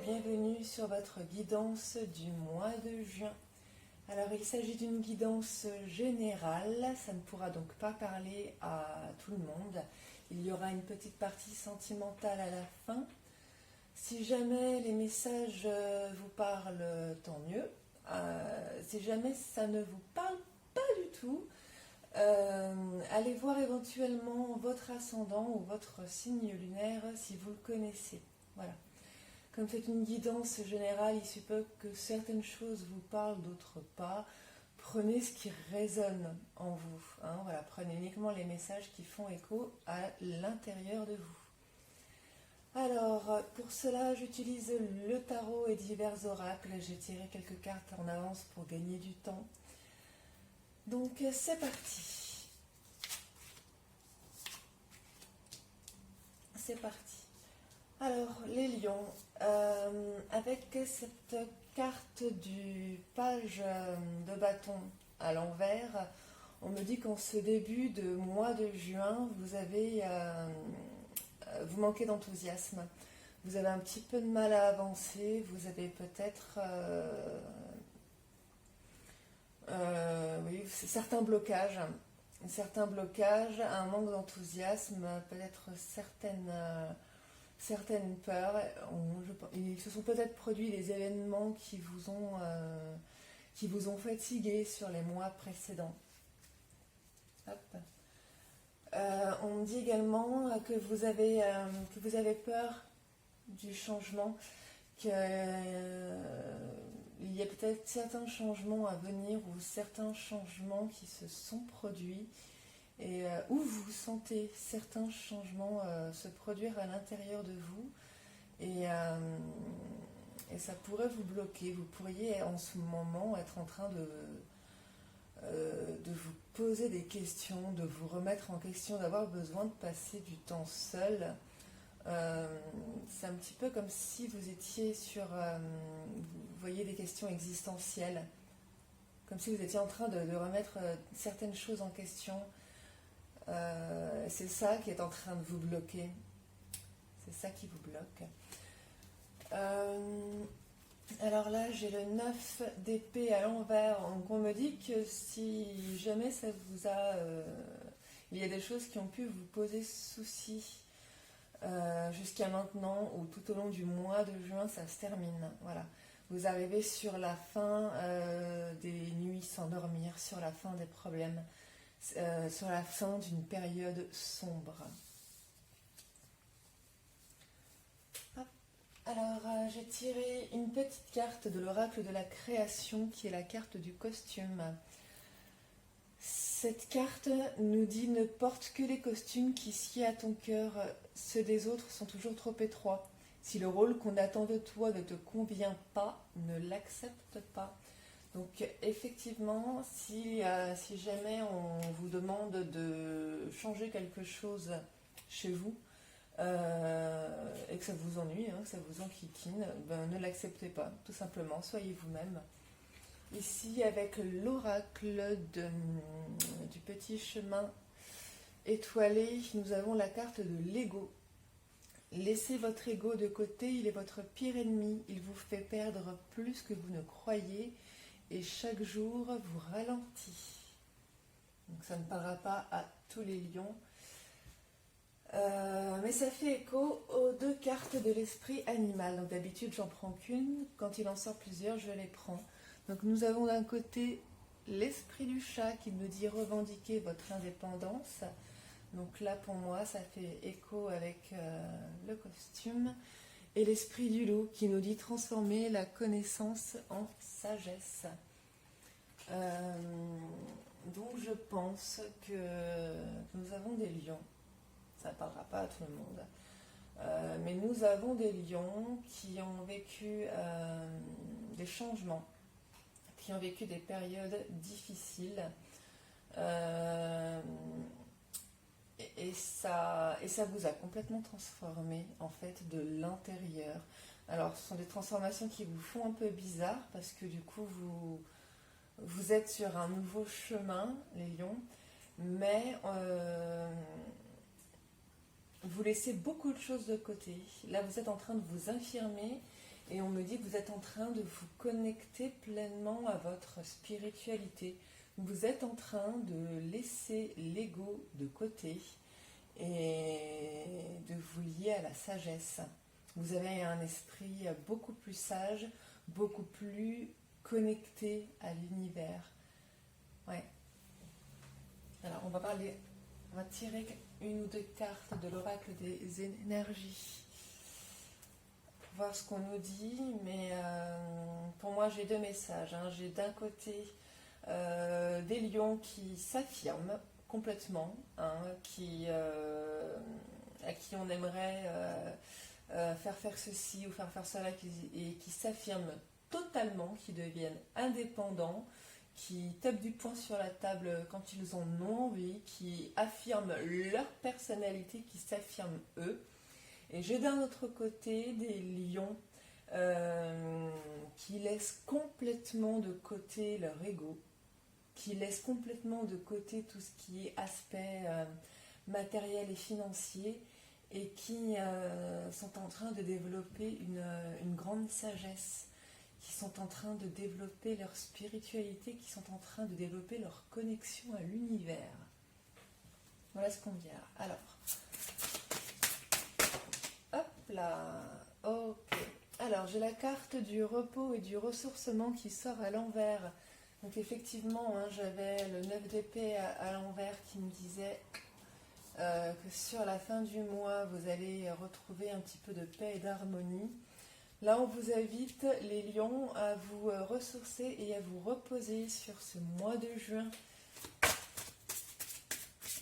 bienvenue sur votre guidance du mois de juin. Alors il s'agit d'une guidance générale, ça ne pourra donc pas parler à tout le monde. Il y aura une petite partie sentimentale à la fin. Si jamais les messages vous parlent, tant mieux. Si jamais ça ne vous parle pas du tout, allez voir éventuellement votre ascendant ou votre signe lunaire si vous le connaissez. Voilà. Comme c'est une guidance générale, il se peut que certaines choses vous parlent, d'autres pas. Prenez ce qui résonne en vous. Voilà. Prenez uniquement les messages qui font écho à l'intérieur de vous. Alors, pour cela, j'utilise le tarot et divers oracles. J'ai tiré quelques cartes en avance pour gagner du temps. Donc, c'est parti. C'est parti. Alors, les lions, avec cette carte du page de bâton à l'envers, on me dit qu'en ce début de mois de juin, vous manquez d'enthousiasme. Vous avez un petit peu de mal à avancer, vous avez peut-être certains blocages, un manque d'enthousiasme, peut-être certaines peurs. Il se sont peut-être produits des événements qui vous ont fatigué sur les mois précédents. Hop. On me dit également que vous avez peur du changement, qu'il y a peut-être certains changements à venir ou certains changements qui se sont produits et où vous sentez certains changements se produire à l'intérieur de vous et ça pourrait vous bloquer. Vous pourriez en ce moment être en train de vous poser des questions, de vous remettre en question, d'avoir besoin de passer du temps seul. C'est un petit peu comme si vous étiez vous voyez des questions existentielles, comme si vous étiez en train de remettre certaines choses en question. C'est ça qui est en train de vous bloquer. C'est ça qui vous bloque. Alors là, j'ai le 9 d'épée à l'envers. Donc on me dit que si jamais ça vous a... il y a des choses qui ont pu vous poser souci jusqu'à maintenant ou tout au long du mois de juin, ça se termine. Voilà. Vous arrivez sur la fin des nuits sans dormir, sur la fin des problèmes, sur la fin d'une période sombre. Alors, j'ai tiré une petite carte de l'oracle de la création qui est la carte du costume. Cette carte nous dit « Ne porte que les costumes qui sied à ton cœur, ceux des autres sont toujours trop étroits. Si le rôle qu'on attend de toi ne te convient pas, ne l'accepte pas. » Donc effectivement, si jamais on vous demande de changer quelque chose chez vous, et que ça vous ennuie, que ça vous enquiquine, ne l'acceptez pas, tout simplement, soyez vous-même. Ici, avec l'oracle du petit chemin étoilé, nous avons la carte de l'ego. Laissez votre ego de côté, il est votre pire ennemi, il vous fait perdre plus que vous ne croyez et chaque jour vous ralentit. Donc ça ne parlera pas à tous les lions. Mais ça fait écho aux deux cartes de l'esprit animal. Donc d'habitude j'en prends qu'une, quand il en sort plusieurs je les prends. Donc nous avons d'un côté l'esprit du chat qui nous dit revendiquer votre indépendance. Donc là pour moi ça fait écho avec le costume. Et l'esprit du loup qui nous dit transformer la connaissance en sagesse. Donc je pense que nous avons des lions. Ça ne parlera pas à tout le monde. Mais nous avons des lions qui ont vécu des changements, qui ont vécu des périodes difficiles. Et ça vous a complètement transformé, en fait, de l'intérieur. Alors, ce sont des transformations qui vous font un peu bizarre, parce que du coup, vous êtes sur un nouveau chemin, les lions, mais... vous laissez beaucoup de choses de côté. Là, vous êtes en train de vous affirmer Et on me dit que vous êtes en train de vous connecter pleinement à votre spiritualité. Vous êtes en train de laisser l'ego de côté et de vous lier à la sagesse. Vous avez un esprit beaucoup plus sage, beaucoup plus connecté à l'univers. Ouais. Alors on va tirer une ou deux cartes de l'oracle des énergies. Voir ce qu'on nous dit, mais pour moi j'ai deux messages. J'ai d'un côté des lions qui s'affirment complètement, à qui on aimerait faire ceci ou faire cela, et qui s'affirment totalement, qui deviennent indépendants, qui tapent du poing sur la table quand ils en ont envie, qui affirment leur personnalité, qui s'affirment eux. Et j'ai d'un autre côté des lions qui laissent complètement de côté leur ego, qui laissent complètement de côté tout ce qui est aspect matériel et financier, et qui sont en train de développer une grande sagesse, qui sont en train de développer leur spiritualité, qui sont en train de développer leur connexion à l'univers. Voilà ce qu'on dit. Alors, hop là, ok. Alors, j'ai la carte du repos et du ressourcement qui sort à l'envers. Donc effectivement, j'avais le 9 d'épée à l'envers qui me disait que sur la fin du mois, vous allez retrouver un petit peu de paix et d'harmonie. Là, on vous invite, les lions, à vous ressourcer et à vous reposer sur ce mois de juin.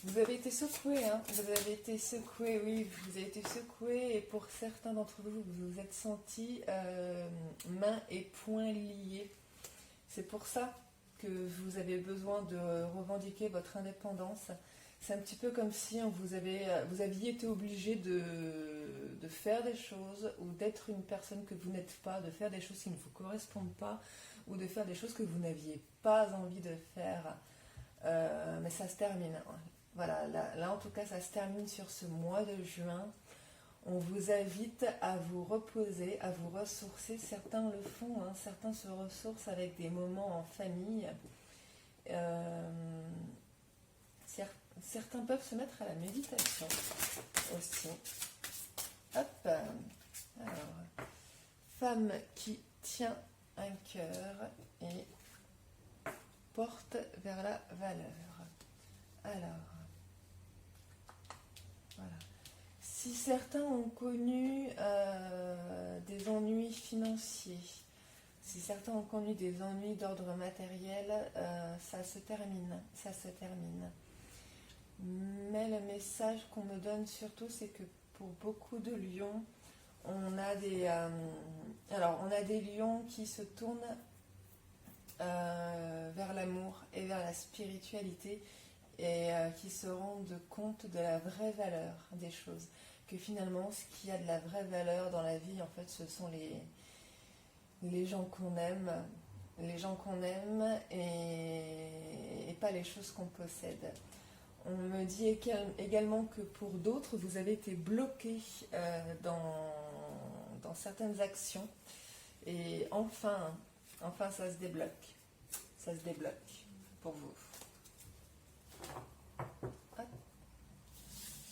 Vous avez été secoués, vous avez été secoués, oui, vous avez été secoués, et pour certains d'entre vous, vous vous êtes sentis mains et poings liés. C'est pour ça que vous avez besoin de revendiquer votre indépendance. C'est un petit peu comme si vous aviez été obligé de faire des choses, ou d'être une personne que vous n'êtes pas, de faire des choses qui ne vous correspondent pas, ou de faire des choses que vous n'aviez pas envie de faire. Mais ça se termine. Voilà, là en tout cas ça se termine sur ce mois de juin. On vous invite à vous reposer, à vous ressourcer. Certains le font, certains se ressourcent avec des moments en famille. Certains peuvent se mettre à la méditation aussi. Hop. Alors, femme qui tient un cœur et porte vers la valeur. Alors, voilà. Si certains ont connu des ennuis financiers, si certains ont connu des ennuis d'ordre matériel, ça se termine. Mais le message qu'on me donne surtout, c'est que pour beaucoup de lions, on a des lions qui se tournent vers l'amour et vers la spiritualité, et qui se rendent compte de la vraie valeur des choses. Que finalement, ce qui a de la vraie valeur dans la vie, en fait, ce sont les gens qu'on aime, et pas les choses qu'on possède. On me dit également que pour d'autres, vous avez été bloqués dans certaines actions, et enfin ça se débloque. Ça se débloque pour vous. Hop.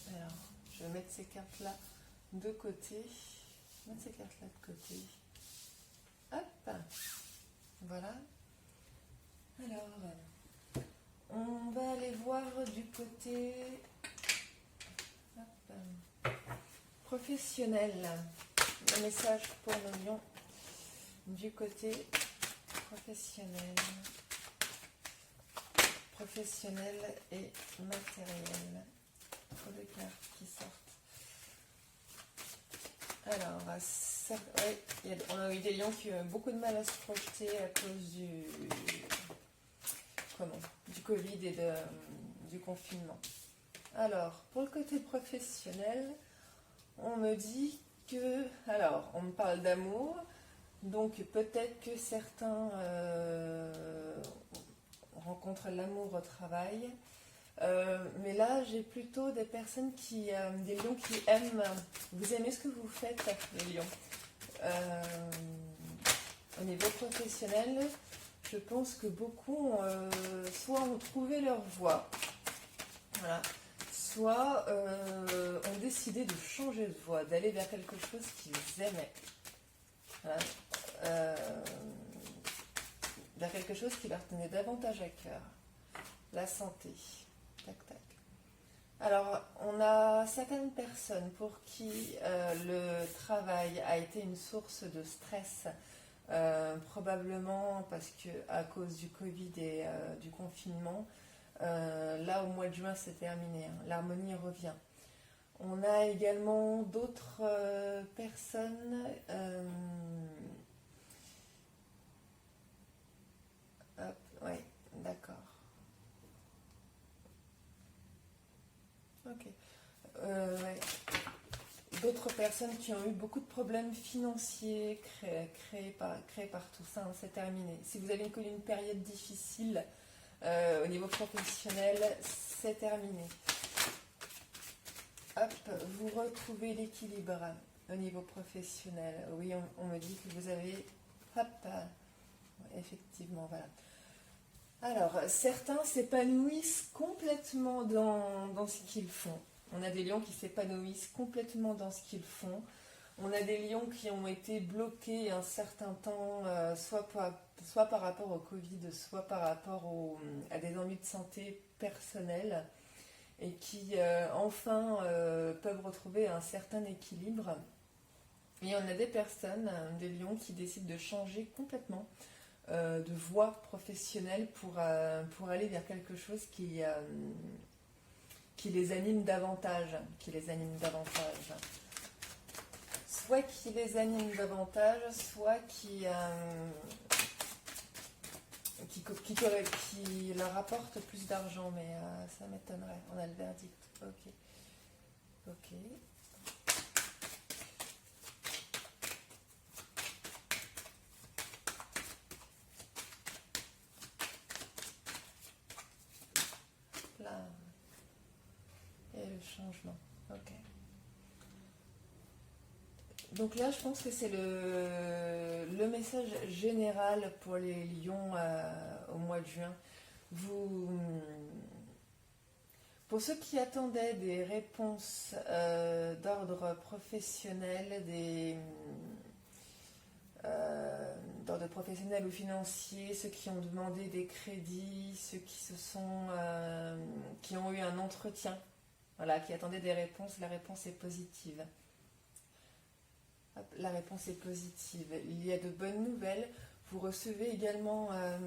Alors, je vais mettre ces cartes-là de côté. Hop. Voilà. Alors, on va aller voir du côté professionnel. Un message pour nos lions du côté professionnel et matériel. Trop de cartes qui sortent. Alors, on a eu des lions qui ont eu beaucoup de mal à se projeter à cause du Covid et du confinement. Alors, pour le côté professionnel, on me dit que... Alors, on me parle d'amour, donc peut-être que certains rencontrent l'amour au travail. Mais là, j'ai plutôt des personnes des lions qui aiment... Vous aimez ce que vous faites, les lions. Au niveau professionnel, je pense que beaucoup soit ont trouvé leur voie, voilà, soit ont décidé de changer de voie, d'aller vers quelque chose qu'ils aimaient. Voilà. Vers quelque chose qui leur tenait davantage à cœur. La santé. Tac, tac. Alors, on a certaines personnes pour qui le travail a été une source de stress, probablement parce que à cause du Covid et du confinement, là au mois de juin c'est terminé, hein, l'harmonie revient. On a également d'autres personnes, hop, ouais, d'accord, ok. Ouais. D'autres personnes qui ont eu beaucoup de problèmes financiers créés par tout ça, hein, c'est terminé. Si vous avez connu une période difficile au niveau professionnel, c'est terminé. Hop, vous retrouvez l'équilibre au niveau professionnel. Oui, on me dit que vous avez... Hop, effectivement, voilà. Alors, certains s'épanouissent complètement dans ce qu'ils font. On a des lions qui s'épanouissent complètement dans ce qu'ils font. On a des lions qui ont été bloqués un certain temps, soit par rapport au Covid, soit par rapport à des ennuis de santé personnels, et qui enfin peuvent retrouver un certain équilibre. Et on a des personnes, des lions, qui décident de changer complètement de voie professionnelle pour aller vers quelque chose qui les anime davantage, soit qui les anime davantage, soit qui leur apporte plus d'argent, mais ça m'étonnerait. On a le verdict. Ok. Ok. Là. Et le changement. Ok. Donc là, je pense que c'est le message général pour les lions au mois de juin. Pour ceux qui attendaient des réponses d'ordre professionnel, d'ordre professionnel ou financier, ceux qui ont demandé des crédits, ceux qui ont eu un entretien, voilà, qui attendaient des réponses, la réponse est positive. Hop, la réponse est positive. Il y a de bonnes nouvelles. Vous recevez également un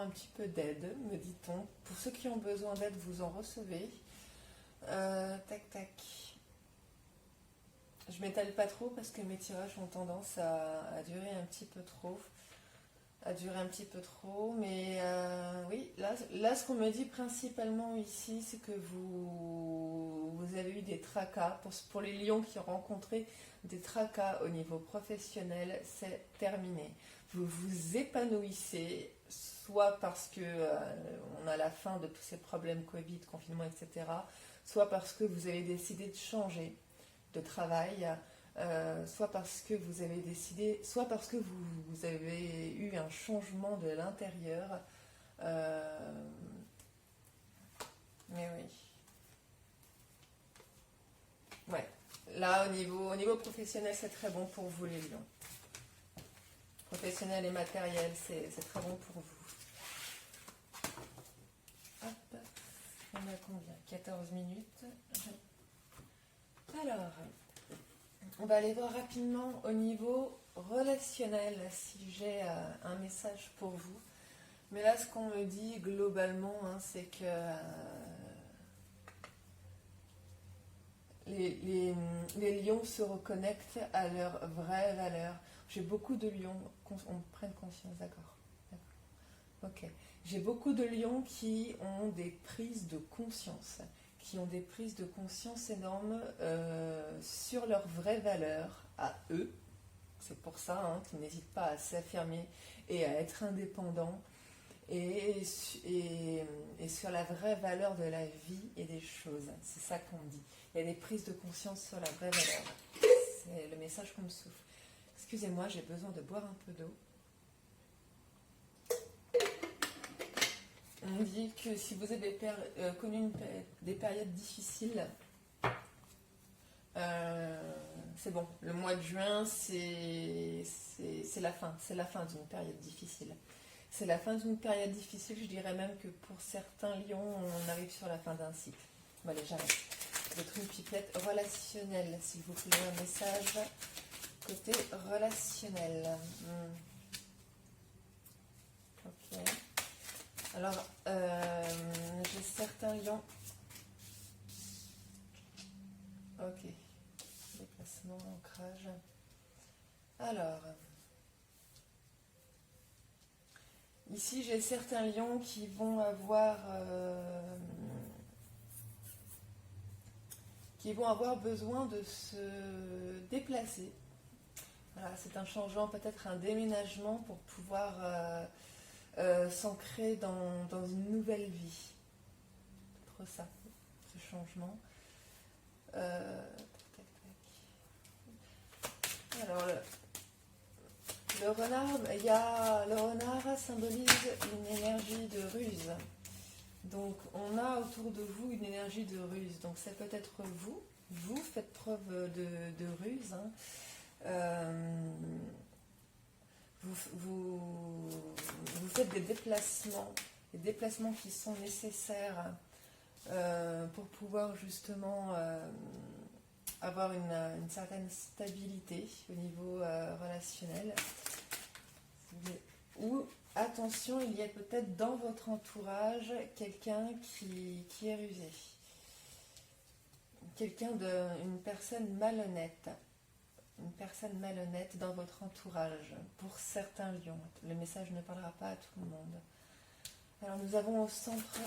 petit peu d'aide, me dit-on. Pour ceux qui ont besoin d'aide, vous en recevez. Tac, tac. Je m'étale pas trop parce que mes tirages ont tendance à durer un petit peu trop. Mais oui, là, ce qu'on me dit principalement ici, c'est que vous avez eu des tracas. Pour les lions qui ont rencontré des tracas au niveau professionnel, c'est terminé. Vous vous épanouissez, soit parce que on a la fin de tous ces problèmes Covid, confinement, etc., soit parce que vous avez décidé de changer de travail, soit parce que vous avez décidé, soit parce que vous avez eu un changement de l'intérieur. Mais oui. Ouais. Là, au niveau professionnel, c'est très bon pour vous, les lions. Professionnel et matériel, c'est très bon pour vous. Hop. On a combien? 14 minutes. Alors, on va aller voir rapidement au niveau relationnel si j'ai un message pour vous. Mais là, ce qu'on me dit globalement, hein, c'est que les lions se reconnectent à leur vraie valeur. J'ai beaucoup de lions, on prenne conscience, d'accord. Ok. J'ai beaucoup de lions qui ont des prises de conscience, énormes sur leurs vraies valeurs à eux. C'est pour ça qu'ils n'hésitent pas à s'affirmer et à être indépendants. Et sur la vraie valeur de la vie et des choses. C'est ça qu'on dit. Il y a des prises de conscience sur la vraie valeur. c'est le message qu'on me souffle. Excusez-moi, j'ai besoin de boire un peu d'eau. On me dit que si vous avez connu des périodes difficiles, c'est bon. Le mois de juin, c'est la fin. C'est la fin d'une période difficile. C'est la fin d'une période difficile. Je dirais même que pour certains lions, on arrive sur la fin d'un cycle. Bon, allez, j'arrête. Votre une pipette relationnelle, s'il vous plaît, un message côté relationnel. Ok. Alors, j'ai certains lions. Ok. Déplacement, ancrage. Alors, ici j'ai certains lions qui vont avoir besoin de se déplacer. Voilà, c'est un changement, peut-être un déménagement pour pouvoir s'ancrer dans une nouvelle vie. Trop ça, ce changement. Alors, le renard, le renard symbolise une énergie de ruse. Donc, on a autour de vous une énergie de ruse. Donc, c'est peut-être vous faites preuve de ruse. Hein. Vous faites des déplacements qui sont nécessaires pour pouvoir justement avoir une certaine stabilité au niveau relationnel. Ou attention, il y a peut-être dans votre entourage quelqu'un qui est rusé. Une personne malhonnête. Une personne malhonnête dans votre entourage. Pour certains lions. Le message ne parlera pas à tout le monde. Alors nous avons au centre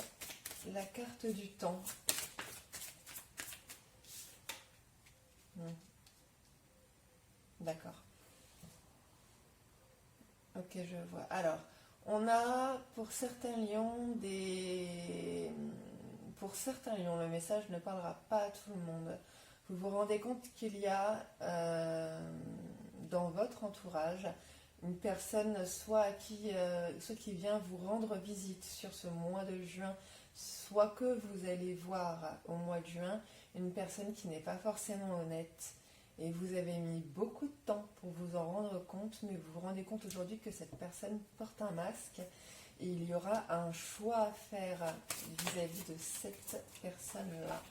la carte du temps. D'accord. Ok, je vois. Alors, on a pour certains lions le message ne parlera pas à tout le monde. Vous vous rendez compte qu'il y a dans votre entourage une personne soit qui vient vous rendre visite sur ce mois de juin, soit que vous allez voir au mois de juin une personne qui n'est pas forcément honnête. Et vous avez mis beaucoup de temps pour vous en rendre compte, mais vous vous rendez compte aujourd'hui que cette personne porte un masque et il y aura un choix à faire vis-à-vis de cette personne-là.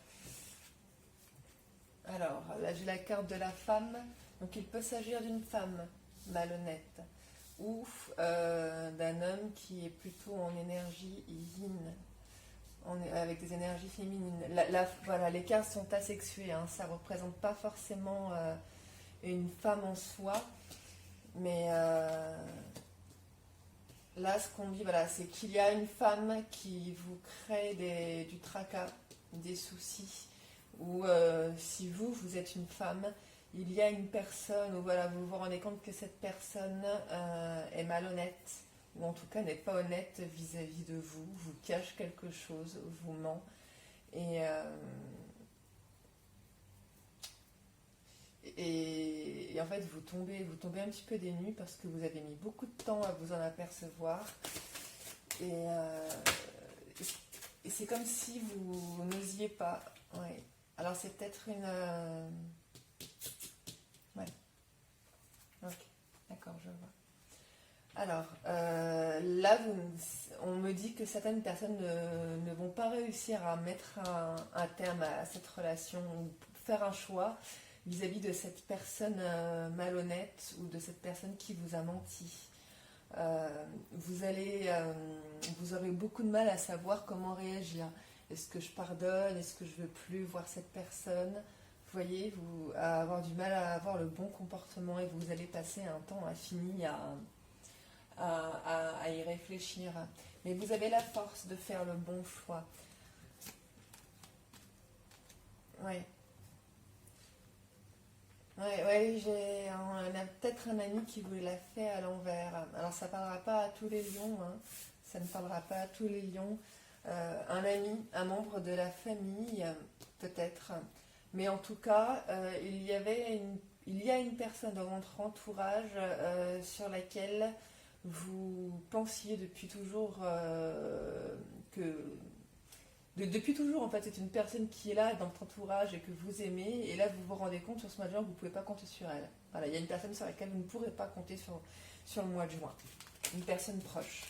Alors, là j'ai la carte de la femme, donc il peut s'agir d'une femme malhonnête ou d'un homme qui est plutôt en énergie yin. Avec des énergies féminines. Voilà, les cartes sont asexuées, hein, ça ne représente pas forcément une femme en soi, mais là ce qu'on dit, voilà, c'est qu'il y a une femme qui vous crée du tracas, des soucis, ou si vous êtes une femme, il y a une personne où voilà, vous vous rendez compte que cette personne est malhonnête, ou en tout cas n'est pas honnête vis-à-vis de vous, vous cache quelque chose, vous ment. Et en fait, vous tombez un petit peu des nues parce que vous avez mis beaucoup de temps à vous en apercevoir. Et c'est comme si vous n'osiez pas. Ouais. Alors, c'est peut-être une... Ouais. Ok. D'accord, je vois. Alors, là, on me dit que certaines personnes ne vont pas réussir à mettre un terme à cette relation ou faire un choix vis-à-vis de cette personne malhonnête ou de cette personne qui vous a menti. Vous aurez beaucoup de mal à savoir comment réagir. Est-ce que je pardonne? Est-ce que je veux plus voir cette personne? Vous voyez, vous à avoir du mal à avoir le bon comportement et vous allez passer un temps infini à y réfléchir. Mais vous avez la force de faire le bon choix. Oui. On a peut-être un ami qui vous l'a fait à l'envers. Alors ça ne parlera pas à tous les lions, hein. Ça ne parlera pas à tous les lions. Un ami, un membre de la famille, peut-être. Mais en tout cas, il y avait il y a une personne dans votre entourage sur laquelle vous pensiez depuis toujours depuis toujours, en fait, c'est une personne qui est là dans votre entourage et que vous aimez, et là vous vous rendez compte sur ce mois de juin que vous ne pouvez pas compter sur elle. Voilà, il y a une personne sur laquelle vous ne pourrez pas compter sur le mois de juin. Une personne proche.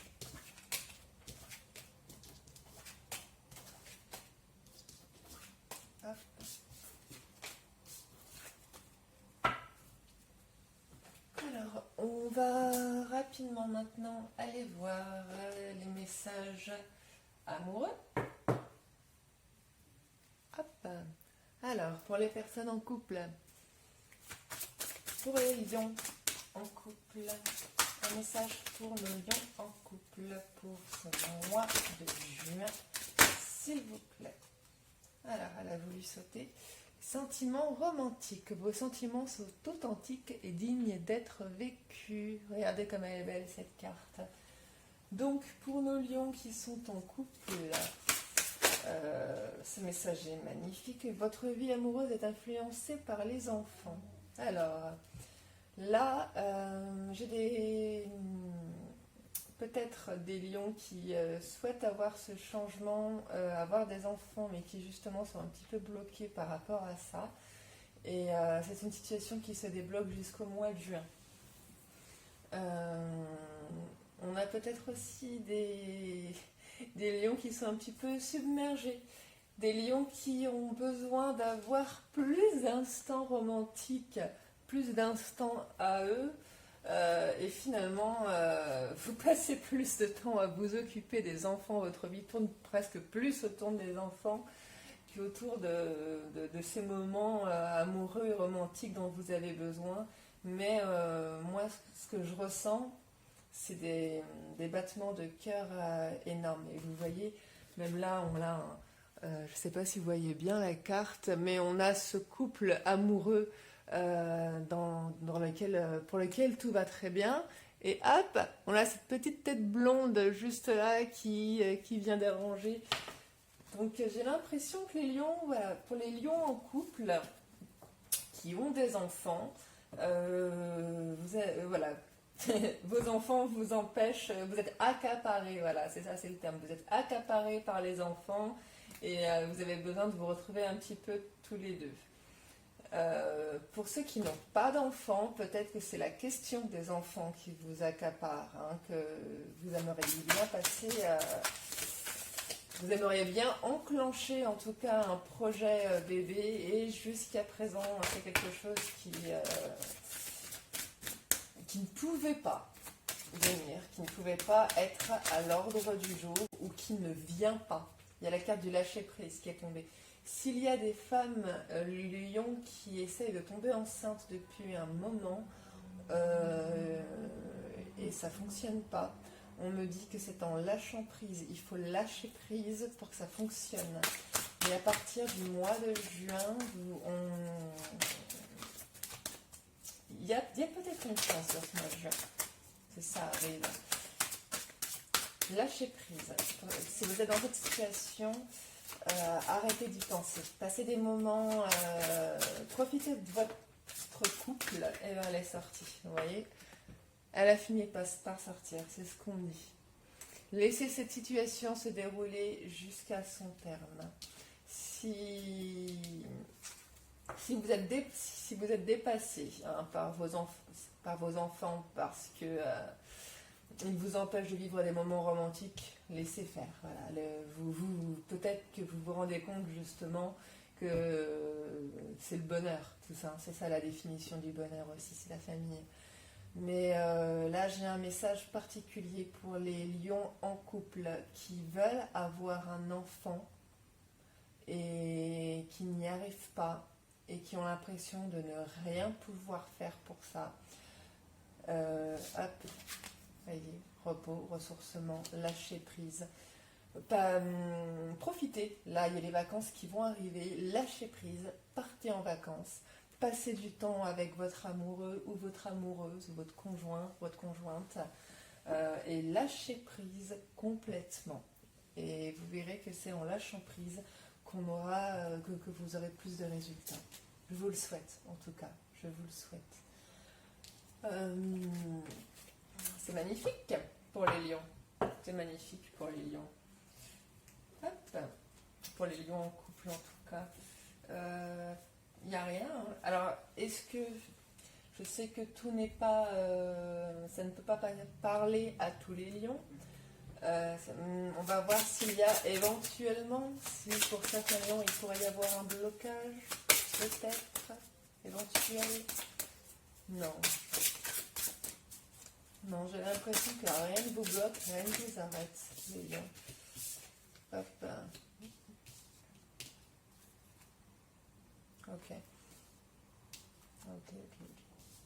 Hop. Alors, on va rapidement maintenant aller voir les messages amoureux. Hop. Alors, pour les personnes en couple, pour les lions en couple, un message pour nos lions en couple pour ce mois de juin, s'il vous plaît. Alors, elle a voulu sauter. Sentiments romantiques. Vos sentiments sont authentiques et dignes d'être vécus. Regardez comme elle est belle cette carte. Donc, pour nos lions qui sont en couple, ce message est magnifique. Votre vie amoureuse est influencée par les enfants. Alors, là, j'ai peut-être des lions qui souhaitent avoir ce changement, avoir des enfants, mais qui justement sont un petit peu bloqués par rapport à ça. Et c'est une situation qui se débloque jusqu'au mois de juin. On a peut-être aussi des lions qui sont un petit peu submergés. Des lions qui ont besoin d'avoir plus d'instants romantiques, plus d'instants à eux. Et finalement, vous passez plus de temps à vous occuper des enfants. Votre vie tourne presque plus autour des enfants qu'autour de ces moments amoureux et romantiques dont vous avez besoin. Mais moi, ce que je ressens, c'est des battements de cœur énormes. Et vous voyez, même là, on a je ne sais pas si vous voyez bien la carte, mais on a ce couple amoureux pour lequel tout va très bien. Et hop, on a cette petite tête blonde juste là qui vient déranger. Donc j'ai l'impression que les lions, voilà, pour les lions en couple qui ont des enfants, voilà, vos enfants vous empêchent, vous êtes accaparés, voilà, c'est ça, c'est le terme, vous êtes accaparés par les enfants et vous avez besoin de vous retrouver un petit peu tous les deux. Pour ceux qui n'ont pas d'enfants, peut-être que c'est la question des enfants qui vous accapare, hein, que vous aimeriez bien passer, vous aimeriez bien enclencher en tout cas un projet bébé et jusqu'à présent c'est quelque chose qui ne pouvait pas venir, qui ne pouvait pas être à l'ordre du jour ou qui ne vient pas. Il y a la carte du lâcher-prise qui est tombée. S'il y a des femmes lions qui essayent de tomber enceinte depuis un moment et ça ne fonctionne pas, on me dit que c'est en lâchant prise. Il faut lâcher prise pour que ça fonctionne. Et à partir du mois de juin, il y a peut-être une chance sur ce mois de juin. C'est ça arrive. Lâchez prise. Si vous êtes dans cette situation, arrêtez d'y penser. Passez des moments, profitez de votre couple, et ben elle est sortie, vous voyez. Elle a fini par sortir, c'est ce qu'on dit. Laissez cette situation se dérouler jusqu'à son terme. Si vous êtes dépassé hein, par vos enfants parce que ils vous empêchent de vivre des moments romantiques, laissez faire. Voilà. Peut-être que vous vous rendez compte justement que c'est le bonheur, tout ça. C'est ça la définition du bonheur aussi, c'est la famille. Mais là, j'ai un message particulier pour les lions en couple qui veulent avoir un enfant et qui n'y arrivent pas et qui ont l'impression de ne rien pouvoir faire pour ça. Hop, allez, repos, ressourcement, lâcher prise. Profitez, là, il y a les vacances qui vont arriver, lâchez prise, partez en vacances. Passez du temps avec votre amoureux ou votre amoureuse, votre conjoint, votre conjointe, et lâchez prise complètement. Et vous verrez que c'est en lâchant prise qu'on aura, que vous aurez plus de résultats. Je vous le souhaite, en tout cas. je vous le souhaite. C'est magnifique pour les lions. C'est magnifique pour les lions. Hop. Pour les lions en couple en tout cas. Il n'y a rien. Alors, est-ce que... Je sais que tout n'est pas... ça ne peut pas parler à tous les lions. On va voir s'il y a éventuellement, si pour certains lions il pourrait y avoir un blocage, peut-être, éventuel. Non. Non, j'ai l'impression que rien ne vous bloque, rien ne vous arrête, les lions. Hop. Ok. Ok.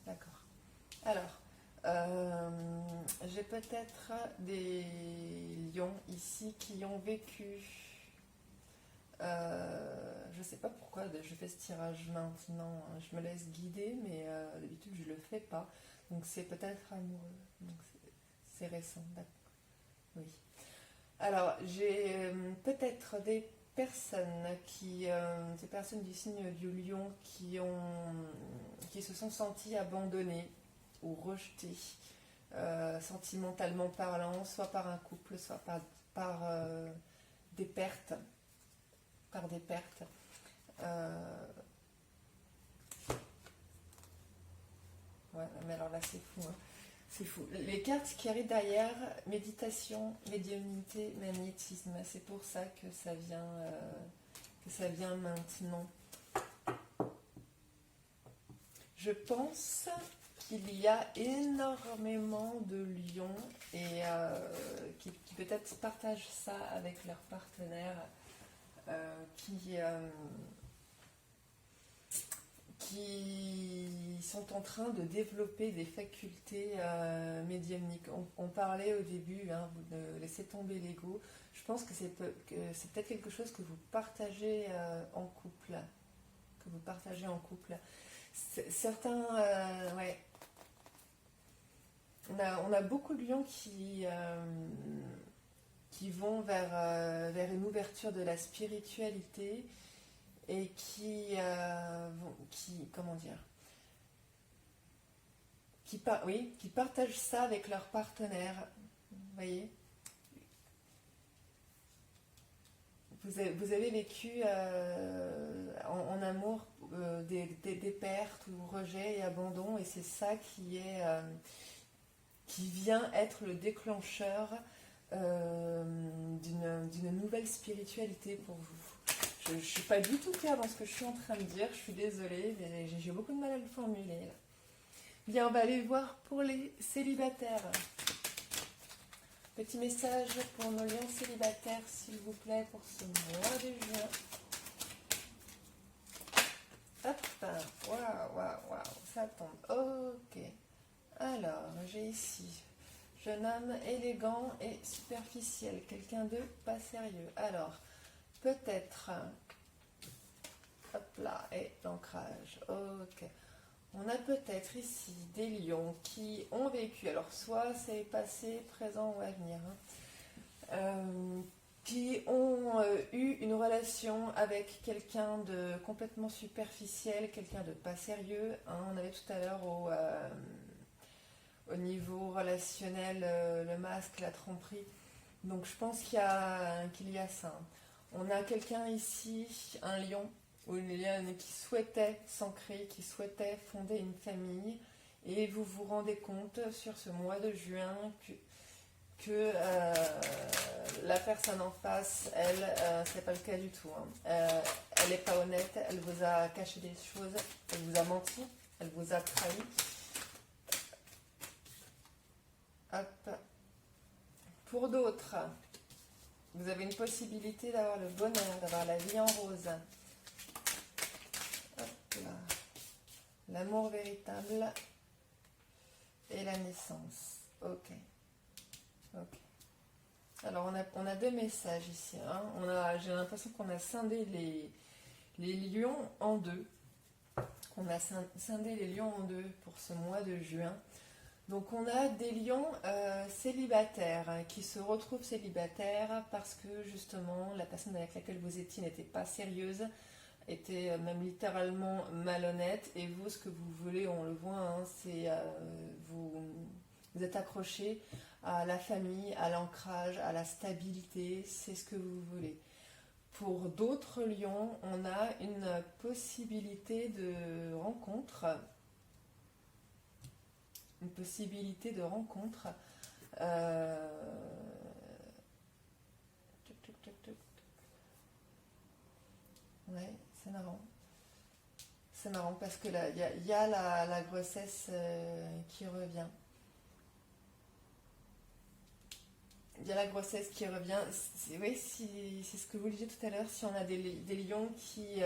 D'accord. Alors, j'ai peut-être des lions ici qui ont vécu. Je ne sais pas pourquoi je fais ce tirage maintenant. Je me laisse guider, mais d'habitude je ne le fais pas. Donc c'est peut-être amoureux. Donc c'est récent. D'accord. Oui. Alors, j'ai peut-être des personnes des personnes du signe du lion qui se sont senties abandonnées ou rejetées, sentimentalement parlant, soit par un couple, soit par des pertes. Par des pertes. Ouais, mais alors là c'est fou. Hein. C'est fou. Les cartes qui arrivent derrière, méditation, médiumnité, magnétisme, c'est pour ça que ça vient maintenant. Je pense qu'il y a énormément de lions et qui peut-être partagent ça avec leurs partenaires qui sont en train de développer des facultés médiumniques. On parlait au début de laisser tomber l'ego. Je pense que c'est peut-être quelque chose que vous partagez en couple. Certains, ouais. On a beaucoup de lions qui vont vers une ouverture de la spiritualité et qui comment dire, qui partagent ça avec leurs partenaires. Vous voyez, vous avez vécu en amour des pertes ou rejets et abandons, et c'est ça qui vient être le déclencheur d'une nouvelle spiritualité pour vous. Je ne suis pas du tout claire dans ce que je suis en train de dire, je suis désolée, mais j'ai beaucoup de mal à le formuler. Là. Bien, on va aller voir pour les célibataires. Petit message pour nos lions célibataires, s'il vous plaît, pour ce mois de juin. Hop, waouh, ça tombe. Ok. Alors, j'ai ici jeune homme élégant et superficiel, quelqu'un de pas sérieux. Alors, peut-être, hop là, et l'ancrage. Ok. On a peut-être ici des lions qui ont vécu, alors soit c'est passé, présent ou à venir, qui ont eu une relation avec quelqu'un de complètement superficiel, quelqu'un de pas sérieux. On avait tout à l'heure au niveau relationnel le masque, la tromperie. Donc je pense qu'il y a ça. On a quelqu'un ici, un lion, ou une lionne qui souhaitait s'ancrer, qui souhaitait fonder une famille, et vous vous rendez compte sur ce mois de juin que la personne en face, elle, c'est pas le cas du tout. Elle n'est pas honnête, elle vous a caché des choses, elle vous a menti, elle vous a trahi. Hop. Pour d'autres, vous avez une possibilité d'avoir le bonheur, d'avoir la vie en rose. Hop là. L'amour véritable et la naissance. Ok. Alors on a deux messages ici. J'ai l'impression qu'on a scindé les lions en deux. On a scindé les lions en deux pour ce mois de juin. Donc on a des lions célibataires qui se retrouvent célibataires parce que justement la personne avec laquelle vous étiez n'était pas sérieuse été même littéralement malhonnête. Et vous, ce que vous voulez, on le voit, hein, c'est vous êtes accroché à la famille, à l'ancrage, à la stabilité. C'est ce que vous voulez. Pour d'autres lions, on a une possibilité de rencontre. Une possibilité de rencontre. Ouais, c'est marrant. C'est marrant parce que là, il y a la grossesse qui revient. Il y a la grossesse qui revient. Oui, c'est ce que vous disiez tout à l'heure. Si on a des lions qui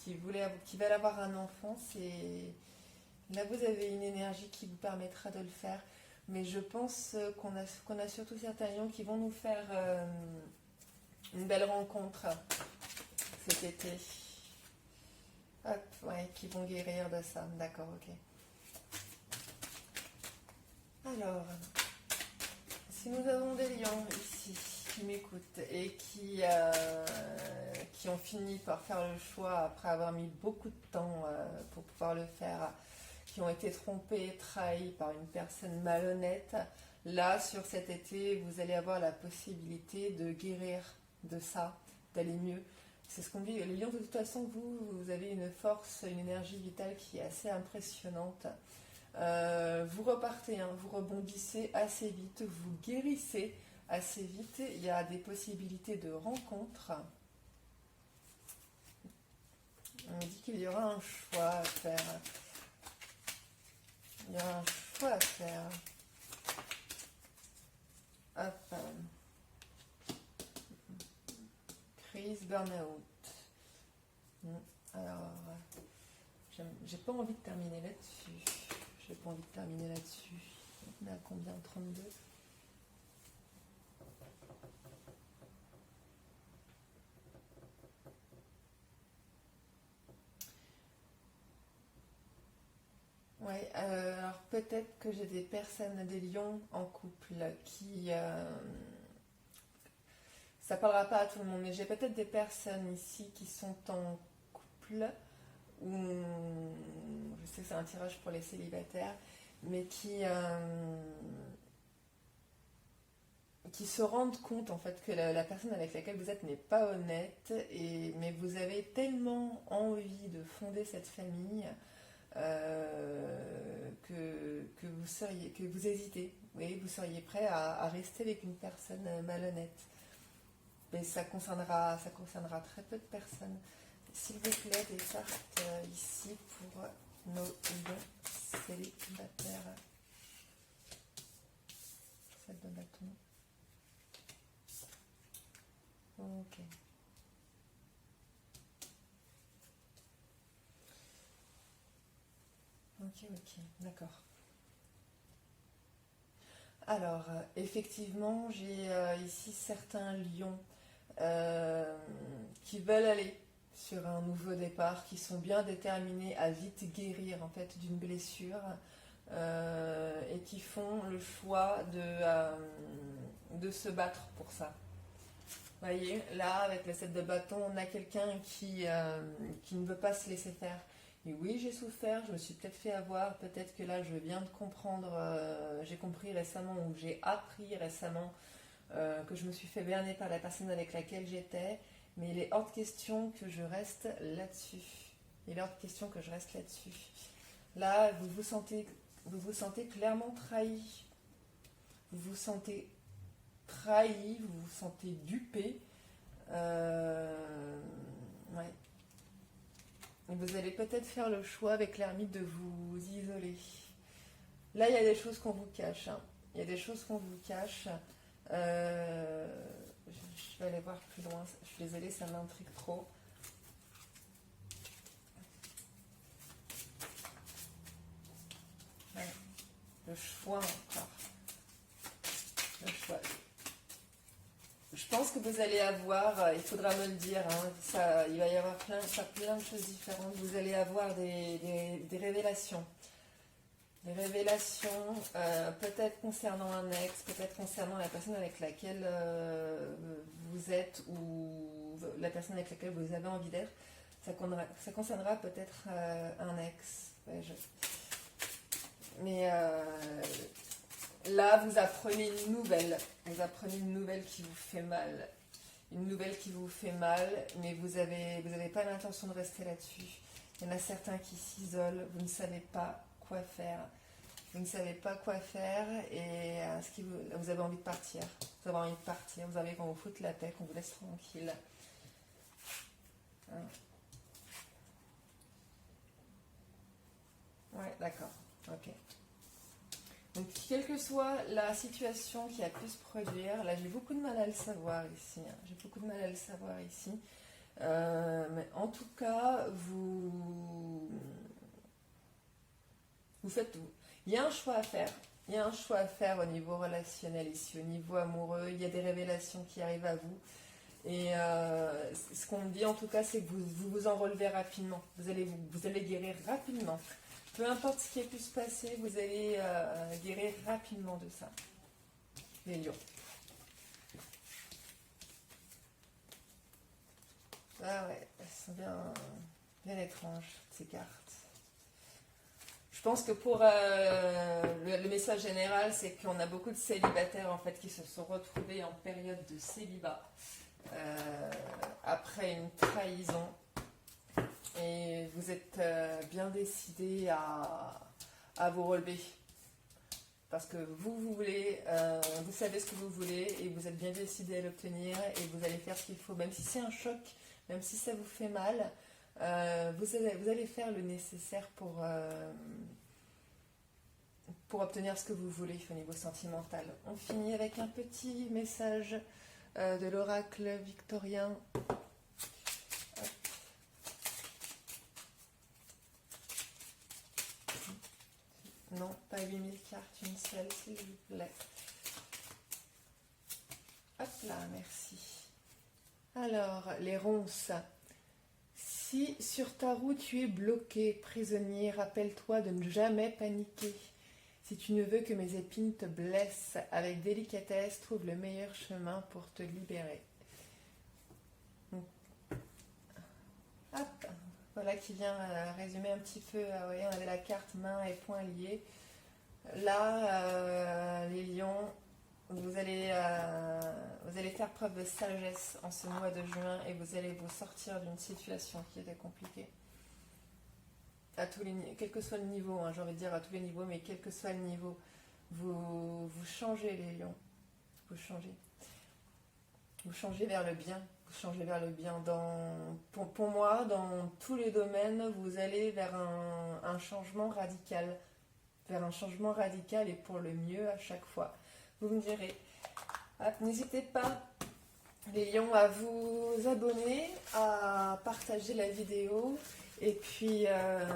veulent avoir un enfant, là vous avez une énergie qui vous permettra de le faire. Mais je pense qu'on a surtout certains lions qui vont nous faire une belle rencontre cet été. Hop, ouais, qui vont guérir de ça. D'accord, ok. Alors, si nous avons des lions ici qui m'écoutent et qui ont fini par faire le choix après avoir mis beaucoup de temps pour pouvoir le faire, qui ont été trompés, trahis par une personne malhonnête, là, sur cet été, vous allez avoir la possibilité de guérir de ça, d'aller mieux. C'est ce qu'on dit. Les lions, de toute façon, vous avez une force, une énergie vitale qui est assez impressionnante. Vous repartez, hein, vous rebondissez assez vite, vous guérissez assez vite. Il y a des possibilités de rencontres. On dit qu'il y aura un choix à faire. Il y aura un choix à faire. Hop. Crise, burn-out. Alors, j'ai pas envie de terminer là-dessus. J'ai pas envie de terminer là-dessus. On est à combien? 32. Ouais, alors peut-être que j'ai des personnes, des lions en couple qui... ça parlera pas à tout le monde, mais j'ai peut-être des personnes ici qui sont en couple, ou je sais que c'est un tirage pour les célibataires, mais qui se rendent compte en fait que la personne avec laquelle vous êtes n'est pas honnête, mais vous avez tellement envie de fonder cette famille que vous hésitez. Oui, vous seriez prêt à rester avec une personne malhonnête. Mais ça concernera très peu de personnes. S'il vous plaît, des cartes ici pour nos lions célibataires. Celle de bâton. Ok. Ok, d'accord. Alors, effectivement, j'ai ici certains lions qui veulent aller sur un nouveau départ, qui sont bien déterminés à vite guérir en fait d'une blessure et qui font le choix de se battre pour ça. Vous voyez, là, avec le 7 de bâton, on a quelqu'un qui ne veut pas se laisser faire. Et oui, j'ai souffert, je me suis peut-être fait avoir, peut-être que là, je viens de comprendre, j'ai compris récemment, ou j'ai appris récemment, que je me suis fait berner par la personne avec laquelle j'étais, mais il est hors de question que je reste là-dessus. Il est hors de question que je reste là-dessus. Là, vous vous sentez clairement trahi. Vous vous sentez trahi, vous vous sentez dupé. Ouais. Et vous allez peut-être faire le choix avec l'ermite de vous isoler. Là, il y a des choses qu'on vous cache. Hein. Il y a des choses qu'on vous cache. Je vais aller voir plus loin. Je suis désolée, ça m'intrigue trop. Ouais. Le choix encore. Le choix. Je pense que vous allez avoir, il faudra me le dire, hein, il va y avoir plein de choses différentes. Vous allez avoir des révélations. Des révélations, peut-être concernant un ex, peut-être concernant la personne avec laquelle vous êtes ou la personne avec laquelle vous avez envie d'être. Ça concernera peut-être un ex. Ouais, mais là, vous apprenez une nouvelle. Vous apprenez une nouvelle qui vous fait mal. Une nouvelle qui vous fait mal, mais vous avez pas l'intention de rester là-dessus. Il y en a certains qui s'isolent, vous ne savez pas quoi faire. Vous ne savez pas quoi faire et vous avez envie de partir. Vous avez envie de partir, vous avez qu'on vous foute la paix, qu'on vous laisse tranquille. Hein. Ouais, d'accord. Ok. Donc, quelle que soit la situation qui a pu se produire, là j'ai beaucoup de mal à le savoir ici. Hein. J'ai beaucoup de mal à le savoir ici. Mais en tout cas, vous faites tout. Il y a un choix à faire. Il y a un choix à faire au niveau relationnel ici, au niveau amoureux. Il y a des révélations qui arrivent à vous. Et ce qu'on me dit en tout cas, c'est que vous en relevez rapidement. Vous allez guérir rapidement. Peu importe ce qui a pu se passer, vous allez guérir rapidement de ça. Les lions. Ah ouais, elles sont bien étranges, ces cartes. Je pense que pour le message général, c'est qu'on a beaucoup de célibataires en fait qui se sont retrouvés en période de célibat après une trahison. Et vous êtes bien décidé à vous relever. Parce que vous voulez, vous savez ce que vous voulez et vous êtes bien décidé à l'obtenir et vous allez faire ce qu'il faut. Même si c'est un choc, même si ça vous fait mal, vous allez faire le nécessaire pour obtenir ce que vous voulez au niveau sentimental. On finit avec un petit message de l'oracle victorien. Non, pas 8000 cartes, une seule, s'il vous plaît. Hop là, merci. Alors, les ronces. Si sur ta route tu es bloqué, prisonnier, rappelle-toi de ne jamais paniquer. Si tu ne veux que mes épines te blessent, avec délicatesse, trouve le meilleur chemin pour te libérer. Hop, voilà qui vient résumer un petit peu. Vous voyez, on avait la carte main et poing liés. Là, les lions, vous allez faire preuve de sagesse en ce mois de juin et vous allez vous sortir d'une situation qui était compliquée. À tous les, quel que soit le niveau, hein, j'ai envie de dire à tous les niveaux, mais quel que soit le niveau, vous changez les lions. Vous changez. Vous changez vers le bien. Vous changez vers le bien. Pour moi, dans tous les domaines, vous allez vers un changement radical. Vers un changement radical et pour le mieux à chaque fois. Vous me direz. N'hésitez pas, les lions, à vous abonner, à partager la vidéo et puis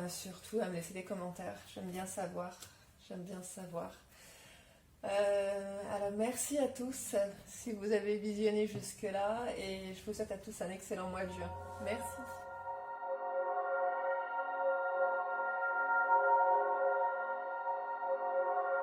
surtout à me laisser des commentaires. J'aime bien savoir. J'aime bien savoir. Alors merci à tous si vous avez visionné jusque là et je vous souhaite à tous un excellent mois de juin. Merci.